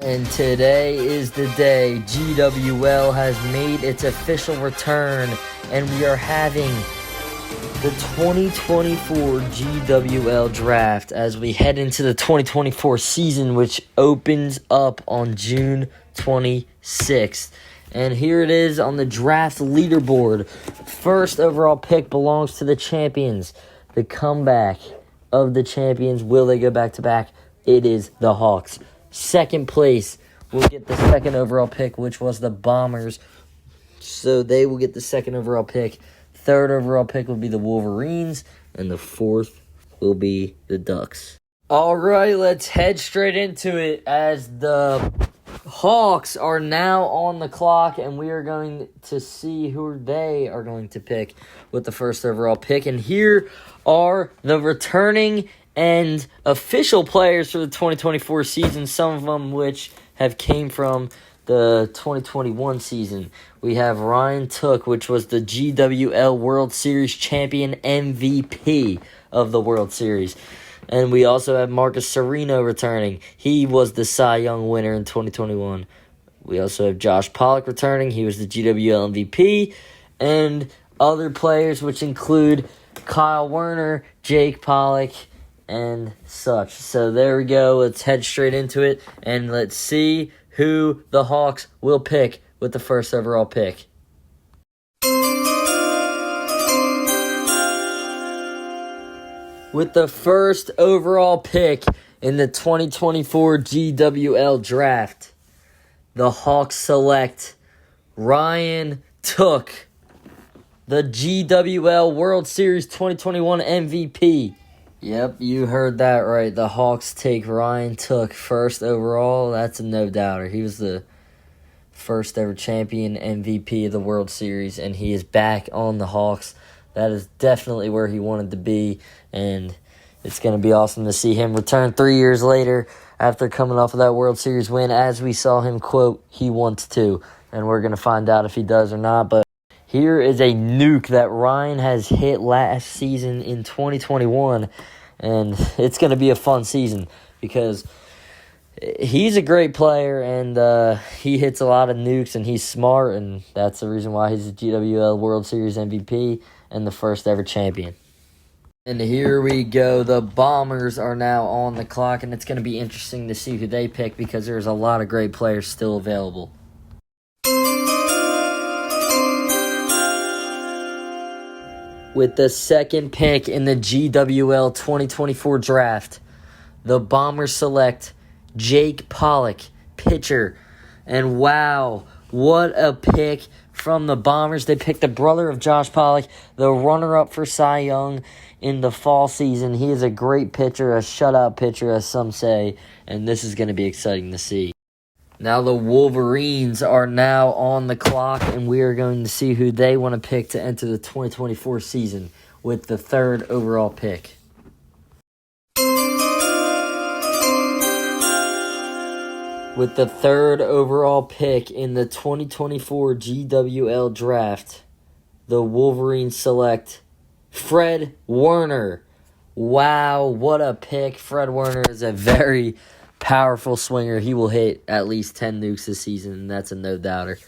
And today is the day GWL has made its official return, and we are having the 2024 GWL draft as we head into the 2024 season, which opens up on June 26th. And here it is on the draft leaderboard. First overall pick belongs to the champions. The comeback of the champions. Will they go back-to-back? It is the Hawks. Second place will get the second overall pick, which was the Bombers. So they will get the second overall pick. Third overall pick will be the Wolverines. And the fourth will be the Ducks. All right, let's head straight into it as the Hawks are now on the clock. And we are going to see who they are going to pick with the first overall pick. And here are the returning and official players for the 2024 season, some of them which have came from the 2021 season. We have Ryan Took, which was the GWL World Series champion MVP of the World Series. And we also have Marcus Sereno returning. He was the Cy Young winner in 2021. We also have Josh Pollock returning. He was the GWL MVP. And other players, which include Kyle Werner, Jake Pollock, and such. So there we go. Let's head straight into it, and let's see who the Hawks will pick with the first overall pick. With the first overall pick in the 2024 GWL draft, the Hawks select Ryan Took, the GWL World Series 2021 MVP. Yep, you heard that right. The Hawks take Ryan Took first overall. That's a no-doubter. He was the first ever champion MVP of the World Series, and he is back on the Hawks. That is definitely where he wanted to be, and it's going to be awesome to see him return 3 years later after coming off of that World Series win. As we saw him quote, he wants to, and we're going to find out if he does or not. But here is a nuke that Ryan has hit last season in 2021, and it's going to be a fun season because he's a great player, and he hits a lot of nukes, and he's smart, and that's the reason why he's a GWL World Series MVP and the first ever champion. And here we go. The Bombers are now on the clock, and it's going to be interesting to see who they pick because there's a lot of great players still available. With the second pick in the GWL 2024 draft, the Bombers select Jake Pollock, pitcher. And wow, what a pick from the Bombers. They picked the brother of Josh Pollock, the runner-up for Cy Young in the fall season. He is a great pitcher, a shutout pitcher, as some say, and this is going to be exciting to see. Now the Wolverines are now on the clock, and we are going to see who they want to pick to enter the 2024 season with the third overall pick. With the third overall pick in the 2024 GWL draft, the Wolverines select Fred Werner. Wow, what a pick. Fred Werner is a very powerful swinger. He will hit at least 10 nukes this season, and that's a no-doubter.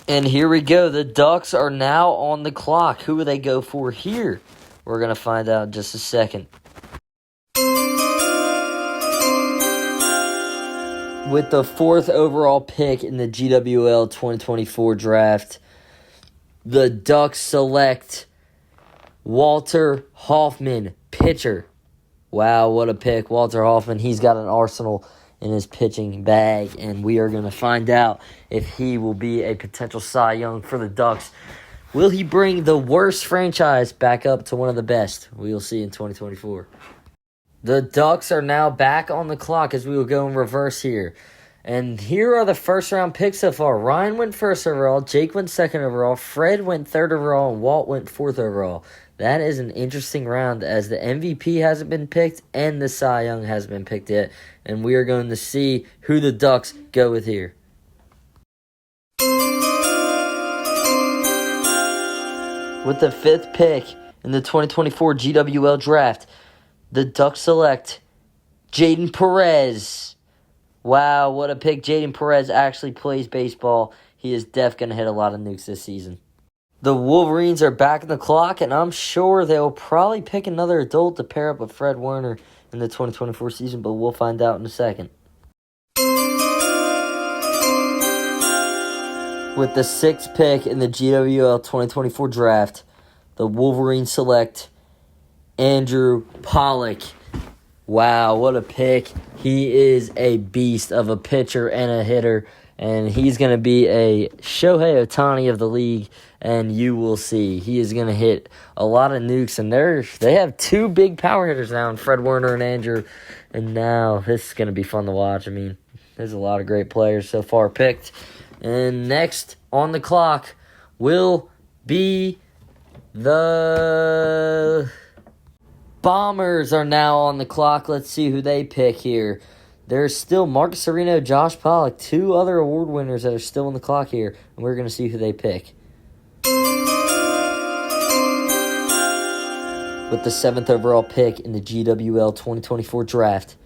And here we go. The Ducks are now on the clock. Who will they go for here? We're going to find out in just a second. With the fourth overall pick in the GWL 2024 draft, the Ducks select Walter Hoffman, pitcher. Wow, what a pick. Walter Hoffman, he's got an arsenal in his pitching bag, and we are going to find out if he will be a potential Cy Young for the Ducks. Will he bring the worst franchise back up to one of the best? We'll see in 2024. The Ducks are now back on the clock as we will go in reverse here. And here are the first-round picks so far. Ryan went first overall, Jake went second overall, Fred went third overall, and Walt went fourth overall. That is an interesting round as the MVP hasn't been picked and the Cy Young hasn't been picked yet. And we are going to see who the Ducks go with here. With the fifth pick in the 2024 GWL draft, the Ducks select Jaden Perez. Wow, what a pick. Jaden Perez actually plays baseball. He is def going to hit a lot of nukes this season. The Wolverines are back in the clock, and I'm sure they'll probably pick another adult to pair up with Fred Warner in the 2024 season, but we'll find out in a second. With the 6th pick in the GWL 2024 draft, the Wolverines select Andrew Pollock. Wow, what a pick. He is a beast of a pitcher and a hitter, and he's going to be a Shohei Ohtani of the league, and you will see. He is going to hit a lot of nukes, and they have 2 big power hitters now, in Fred Warner and Andrew, and now this is going to be fun to watch. I mean, there's a lot of great players so far picked. And next on the clock will be the Bombers are now on the clock. Let's see who they pick here. There's still Marcus Sereno, Josh Pollock, 2 other award winners that are still on the clock here, and we're going to see who they pick. With the 7th overall pick in the GWL 2024 draft,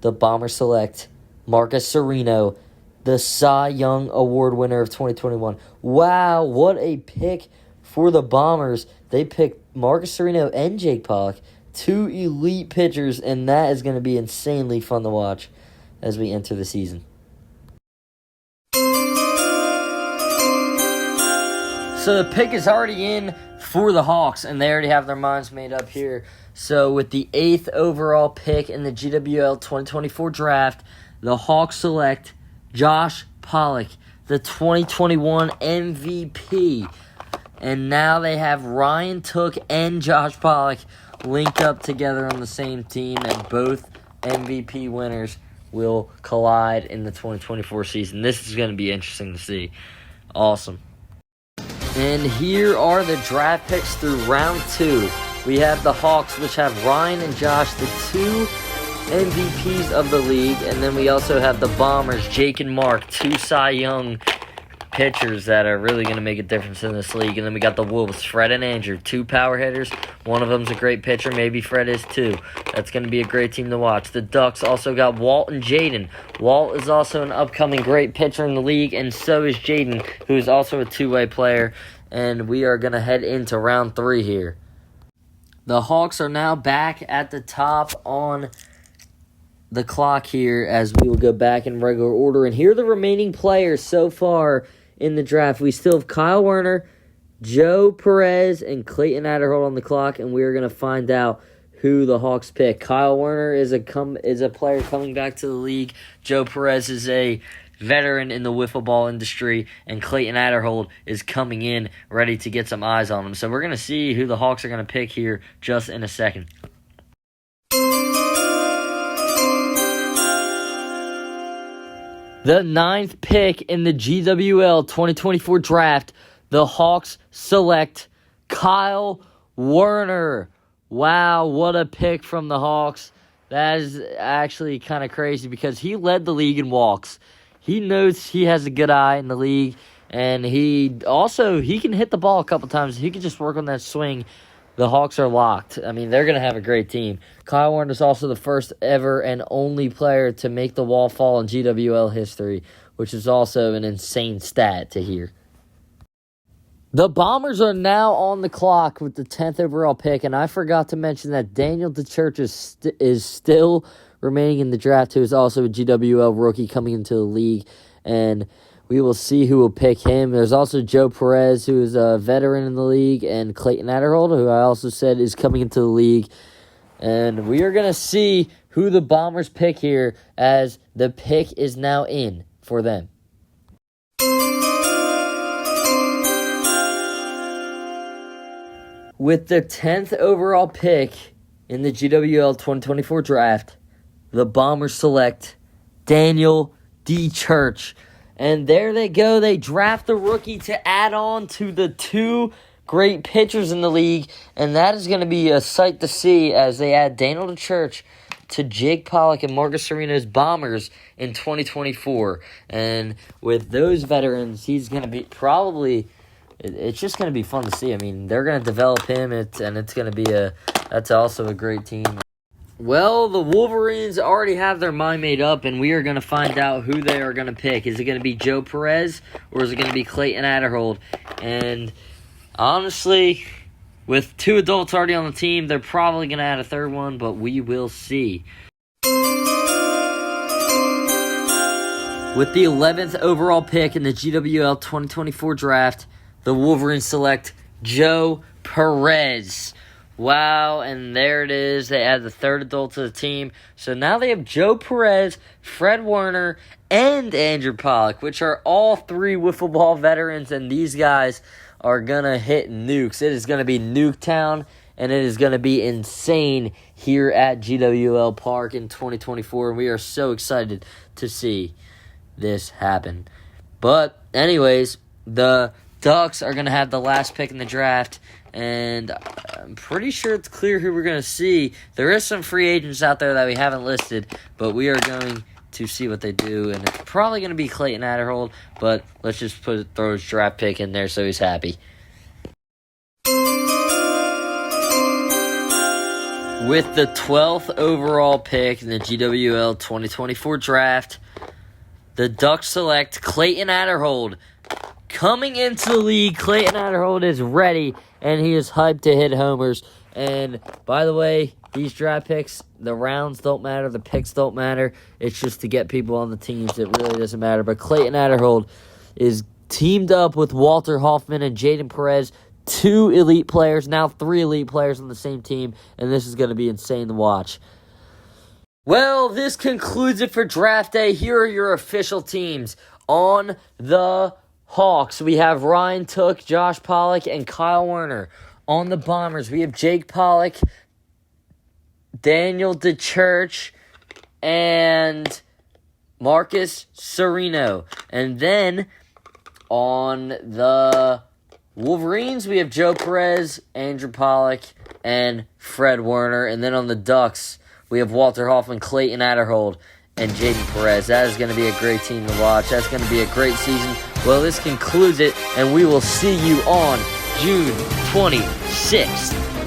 the Bombers select Marcus Sereno, the Cy Young Award winner of 2021. Wow, what a pick for the Bombers. They picked Marcus Sereno and Jake Pollock, 2 elite pitchers, and that is going to be insanely fun to watch as we enter the season. So the pick is already in for the Hawks, and they already have their minds made up here. So with the 8th overall pick in the GWL 2024 draft, the Hawks select Josh Pollock, the 2021 MVP. And now they have Ryan Took and Josh Pollock link up together on the same team, and both MVP winners will collide in the 2024 season. This is going to be interesting to see. Awesome. And here are the draft picks through round 2. We have the Hawks, which have Ryan and Josh, the 2 MVPs of the league, and then we also have the Bombers, Jake and Mark, 2 Cy Young pitchers that are really going to make a difference in this league. And then we got the Wolves, Fred and Andrew, 2 power hitters. One of them's a great pitcher, maybe Fred is too. That's going to be a great team to watch. The Ducks also got Walt and Jaden. Walt is also an upcoming great pitcher in the league, and so is Jaden, who is also a 2-way player. And we are going to head into round 3 here. The Hawks are now back at the top on the clock here as we will go back in regular order. And here are the remaining players so far in the draft. We still have Kyle Werner, Joe Perez, and Clayton Adderhold on the clock, and we are going to find out who the Hawks pick. Kyle Werner is a player coming back to the league. Joe Perez is a veteran in the wiffle ball industry, and Clayton Adderhold is coming in ready to get some eyes on him. So we're going to see who the Hawks are going to pick here just in a second. The 9th pick in the GWL 2024 draft, the Hawks select Kyle Werner. Wow, what a pick from the Hawks. That is actually kind of crazy because he led the league in walks. He knows he has a good eye in the league, and he can hit the ball a couple times. He can just work on that swing. The Hawks are locked. I mean, they're going to have a great team. Kyle Warner is also the first ever and only player to make the wall fall in GWL history, which is also an insane stat to hear. The Bombers are now on the clock with the 10th overall pick, and I forgot to mention that Daniel DeChurch is still remaining in the draft, who is also a GWL rookie coming into the league, and we will see who will pick him. There's also Joe Perez, who is a veteran in the league, and Clayton Adderhold, who I also said is coming into the league. And we are going to see who the Bombers pick here, as the pick is now in for them. With the 10th overall pick in the GWL 2024 draft, the Bombers select Daniel DeChurch. And there they go. They draft the rookie to add on to the 2 great pitchers in the league. And that is going to be a sight to see as they add Daniel DeChurch to Jake Pollock and Marcus Sereno's Bombers in 2024. And with those veterans, he's going to be it's just going to be fun to see. I mean, they're going to develop him, and it's going to be that's also a great team. Well, the Wolverines already have their mind made up, and we are going to find out who they are going to pick. Is it going to be Joe Perez, or is it going to be Clayton Adderhold? And honestly, with 2 adults already on the team, they're probably going to add a third one, but we will see. With the 11th overall pick in the GWL 2024 draft, the Wolverines select Joe Perez. Wow, and there it is. They add the 3rd adult to the team. So now they have Joe Perez, Fred Warner, and Andrew Pollock, which are all 3 wiffle ball veterans, and these guys are going to hit nukes. It is going to be Nuketown, and it is going to be insane here at GWL Park in 2024, and we are so excited to see this happen. But anyways, the Ducks are going to have the last pick in the draft, and I'm pretty sure it's clear who we're going to see. There is some free agents out there that we haven't listed, but we are going to see what they do, and it's probably going to be Clayton Adderhold, but let's just throw his draft pick in there so he's happy. With the 12th overall pick in the GWL 2024 draft, the Ducks select Clayton Adderhold. Coming into the league, Clayton Adderhold is ready, and he is hyped to hit homers. And, by the way, these draft picks, the rounds don't matter, the picks don't matter. It's just to get people on the teams. It really doesn't matter. But Clayton Adderhold is teamed up with Walter Hoffman and Jaden Perez, 2 elite players, now 3 elite players on the same team, and this is going to be insane to watch. Well, this concludes it for draft day. Here are your official teams. On the Hawks, we have Ryan Took, Josh Pollock, and Kyle Werner. On the Bombers, we have Jake Pollock, Daniel DeChurch, and Marcus Sereno. And then on the Wolverines, we have Joe Perez, Andrew Pollock, and Fred Warner. And then on the Ducks, we have Walter Hoffman, Clayton Adderhold, and Jaden Perez. That is going to be a great team to watch. That's going to be a great season. Well, this concludes it, and we will see you on June 26th.